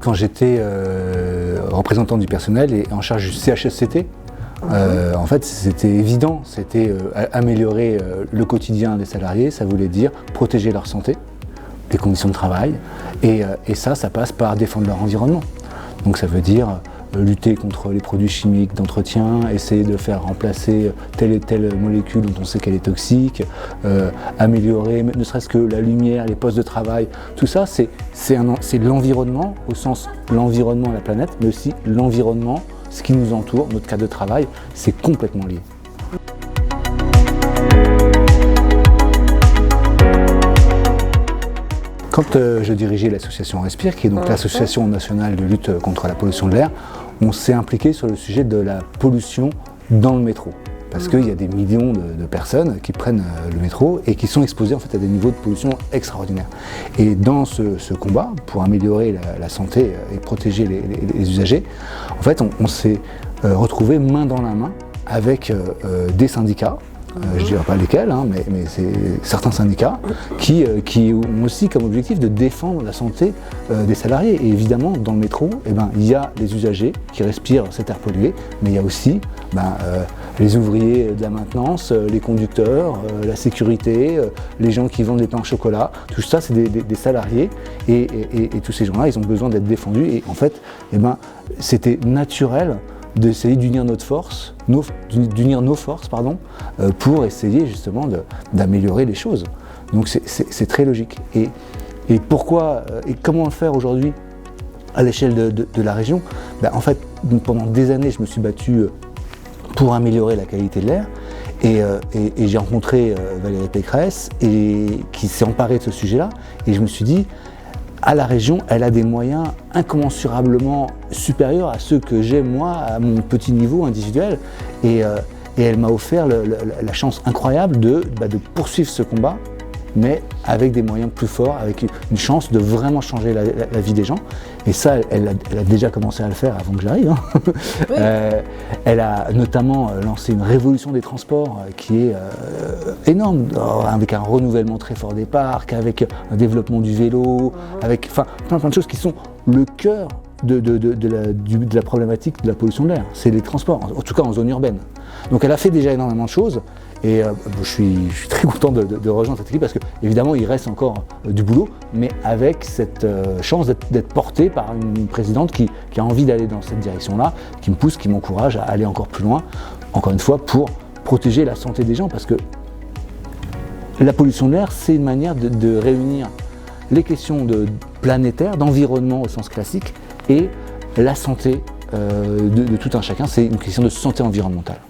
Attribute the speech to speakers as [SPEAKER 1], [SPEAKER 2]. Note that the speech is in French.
[SPEAKER 1] quand j'étais représentant du personnel et en charge du CHSCT, en fait, c'était évident, c'était améliorer le quotidien des salariés, ça voulait dire protéger leur santé, les conditions de travail, et ça passe par défendre leur environnement. Donc ça veut dire lutter contre les produits chimiques d'entretien, essayer de faire remplacer telle et telle molécule dont on sait qu'elle est toxique, améliorer ne serait-ce que la lumière, les postes de travail, tout ça c'est l'environnement, au sens l'environnement, la planète, mais aussi l'environnement, ce qui nous entoure, notre cadre de travail, c'est complètement lié. Quand je dirigeais l'association Respire, qui est donc l'association nationale de lutte contre la pollution de l'air, on s'est impliqué sur le sujet de la pollution dans le métro. Parce qu'il y a des millions de personnes qui prennent le métro et qui sont exposées en fait, à des niveaux de pollution extraordinaires. Et dans ce combat, pour améliorer la santé et protéger les usagers, en fait, on s'est retrouvé main dans la main avec des syndicats. Je ne dirais pas lesquels, hein, mais c'est certains syndicats qui ont aussi comme objectif de défendre la santé des salariés. Et évidemment, dans le métro, il y a les usagers qui respirent cet air pollué, mais il y a aussi les ouvriers de la maintenance, les conducteurs, la sécurité, les gens qui vendent des pains au chocolat. Tout ça, c'est des salariés et tous ces gens-là, ils ont besoin d'être défendus. Et en fait, c'était naturel d'essayer d'unir nos forces, pour essayer justement d'améliorer les choses. Donc c'est très logique. Et pourquoi et comment le faire aujourd'hui à l'échelle de la région? En fait, donc pendant des années, je me suis battu pour améliorer la qualité de l'air et j'ai rencontré Valérie Pécresse qui s'est emparée de ce sujet-là et je me suis dit, à la région, elle a des moyens incommensurablement supérieurs à ceux que j'ai moi, à mon petit niveau individuel. Et elle m'a offert la chance incroyable de poursuivre ce combat, mais avec des moyens plus forts, avec une chance de vraiment changer la vie des gens. Et ça, elle a déjà commencé à le faire avant que j'arrive. Hein. Oui. Elle a notamment lancé une révolution des transports qui est énorme, avec un renouvellement très fort des parcs, avec un développement du vélo, avec plein de choses qui sont le cœur de la problématique de la pollution de l'air. C'est les transports, en tout cas en zone urbaine. Donc elle a fait déjà énormément de choses. Et je suis très content de rejoindre cette équipe parce qu'évidemment il reste encore du boulot, mais avec cette chance d'être porté par une présidente qui a envie d'aller dans cette direction-là, qui me pousse, qui m'encourage à aller encore plus loin, encore une fois pour protéger la santé des gens, parce que la pollution de l'air, c'est une manière de réunir les questions planétaires, d'environnement au sens classique, et la santé de tout un chacun, c'est une question de santé environnementale.